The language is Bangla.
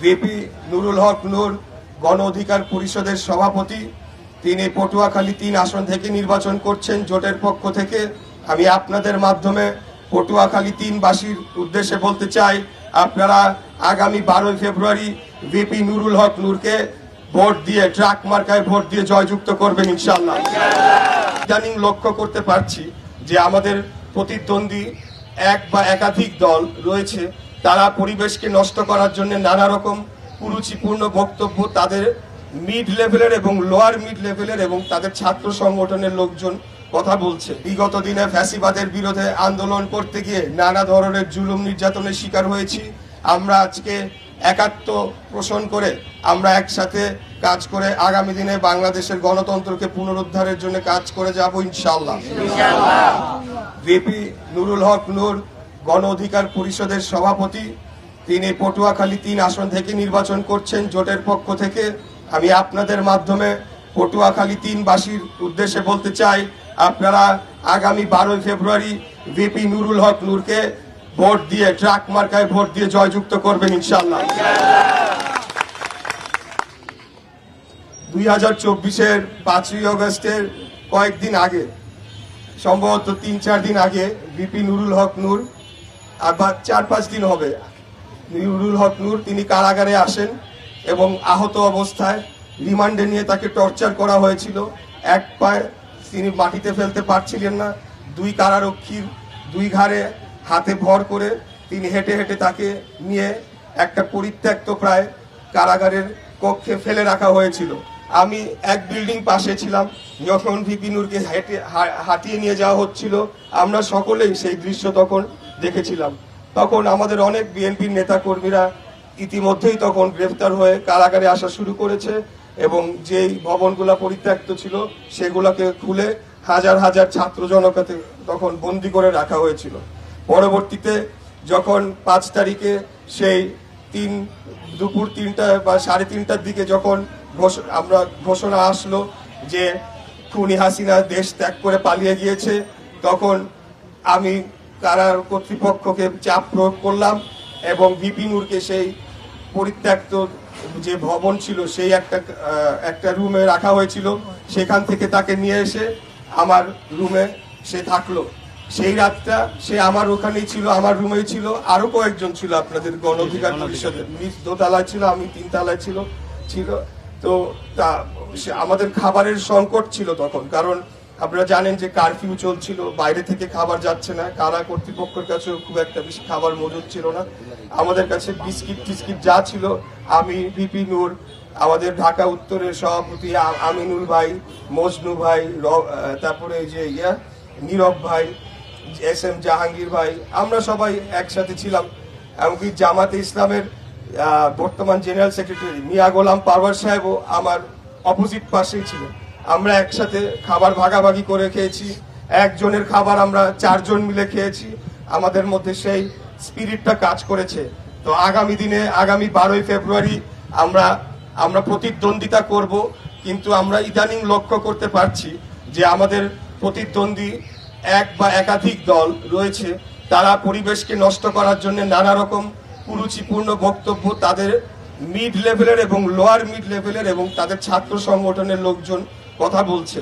ভিপি নুরুল হক নূর গণ অধিকার পরিষদের সভাপতি। তিনি পটুয়াখালী ৩ আসন থেকে নির্বাচন করছেন জোটের পক্ষ থেকে। আমি আপনাদের মাধ্যমে পটুয়াখালী ৩ বাসীর উদ্দেশ্যে বলতে চাই, আপনারা আগামী 12 ফেব্রুয়ারি ভিপি নুরুল হক নূরকে ভোট দিয়ে, ট্রাক মার্কায় ভোট দিয়ে জয়যুক্ত করবেন ইনশাআল্লাহ। ইদানিং লক্ষ্য করতে পারছি যে আমাদের প্রতিদ্বন্দ্বী এক বা একাধিক দল রয়েছে, তারা পরিবেশকে নষ্ট করার জন্য নানা রকম কুরুচিপূর্ণ বক্তব্য তাদের মিড লেভেলের এবং লোয়ার মিড লেভেলের এবং তাদের ছাত্র সংগঠনের লোকজন কথা বলছে। বিগত দিনে ফ্যাসিবাদের বিরুদ্ধে আন্দোলন করতে গিয়ে নানা ধরনের জুলুম নির্যাতনের শিকার হয়েছি। আমরা আজকে একাত্ম পোষণ করে আমরা একসাথে কাজ করে আগামী দিনে বাংলাদেশের গণতন্ত্রকে পুনরুদ্ধারের জন্য কাজ করে যাব ইনশাআল্লাহ। ভিপি নুরুল হক নূর গণ অধিকার পরিষদের সভাপতি। তিনি পটুয়াখালী ৩ আসন থেকে নির্বাচন করছেন জোটের পক্ষ থেকে। আমি আপনাদের মাধ্যমে পটুয়াখালী ৩ বাসীর উদ্দেশ্যে বলতে চাই, আপনারা আগামী 12 ফেব্রুয়ারি ভিপি নুরুল হক নূরকে ভোট দিয়ে, ট্রাক মার্কায় ভোট দিয়ে জয়যুক্ত করবেন ইনশাআল্লাহ। 2024-এর 5ই আগস্টের কয়েকদিন আগে, সম্ভবত 3-4 দিন আগে, ভিপি নুরুল হক নূর, আবার 4-5 দিন হবে, নুরুল হক নূর তিনি কারাগারে আসেন এবং আহত অবস্থায় রিমান্ডে নিয়ে তাকে টর্চার করা হয়েছিল। এক পায়ে তিনি মাটিতে ফেলতে পারছিলেন না, 2 কারারক্ষীর 2 ঘাড়ে হাতে ভর করে তিনি হেঁটে হেঁটে তাকে নিয়ে একটা পরিত্যক্ত প্রায় কারাগারের কক্ষে ফেলে রাখা হয়েছিল। আমি এক বিল্ডিং পাশে ছিলাম যখন ভিপি নূরকে হাঁটিয়ে নিয়ে যাওয়া হচ্ছিল। আমরা সকলেই সেই দৃশ্য তখন দেখেছিলাম। তখন আমাদের অনেক বিএনপির নেতা কর্মীরা ইতিমধ্যেই তখন গ্রেফতার হয়ে কারাগারে আসা শুরু করেছে এবং যেই ভবনগুলা পরিত্যক্ত ছিল সেগুলোকে খুলে হাজার হাজার ছাত্র জনতাকে তখন বন্দি করে রাখা হয়েছিল। পরবর্তীতে যখন 5 তারিখে সেই দুপুর 3টা বা 3:30টার দিকে যখন আমরা ঘোষণা আসলো যে খুনি হাসিনা দেশ ত্যাগ করে পালিয়ে গিয়েছে, তখন আমি কারার কর্তৃপক্ষকে চাপ প্রয়োগ করলাম এবং ভিপি নূরকে সেই পরিত্যক্ত যে ভবন ছিল সেই একটা রুমে রাখা হয়েছিল, সেখান থেকে তাকে নিয়ে এসে আমার রুমে সে থাকলো। সেই রাতটা সে আমার ওখানেই ছিল, আমার রুমেই ছিল। আরো কয়েকজন ছিল আপনাদের গণ অধিকার পরিষদের, নিজ দোতলায় ছিল, আমি 3 তলায় ছিল। তো আমাদের খাবারের সংকট ছিল তখন, কারণ আপনারা জানেন যে কারফিউ চলছিল, বাইরে থেকে খাবার যাচ্ছে না, কারা কর্তৃপক্ষের কাছেও খুব একটা বেশি খাবার মজুদ ছিল না। আমাদের কাছে বিস্কিট টিস্কিট যা ছিল, আমি, ভিপি নূর, আমাদের ঢাকা উত্তরের সভাপতি আমিনুল ভাই, মজনু ভাই, তারপরে যে নীরব ভাই, SM জাহাঙ্গীর ভাই, আমরা সবাই একসাথে ছিলাম। এমনকি জামাতে ইসলামের বর্তমান জেনারেল সেক্রেটারি মিয়া গোলাম পারওয়ার সাহেবও আমার অপোজিট পাশেই ছিল। আমরা একসাথে খাবার ভাগাভাগি করে খেয়েছি, একজনের খাবার আমরা 4 জন মিলে খেয়েছি। আমাদের মধ্যে সেই স্পিরিটটা কাজ করেছে। তো আগামী দিনে, আগামী 12 ফেব্রুয়ারি আমরা প্রতিদ্বন্দ্বিতা করব, কিন্তু আমরা ইদানিং লক্ষ্য করতে পারছি যে আমাদের প্রতিদ্বন্দ্বী এক বা একাধিক দল রয়েছে, তারা পরিবেশকে নষ্ট করার জন্য নানা রকম কুরুচিপূর্ণ বক্তব্য তাদের মিড লেভেলের এবং লোয়ার মিড লেভেলের এবং তাদের ছাত্র সংগঠনের লোকজন কথা বলছে।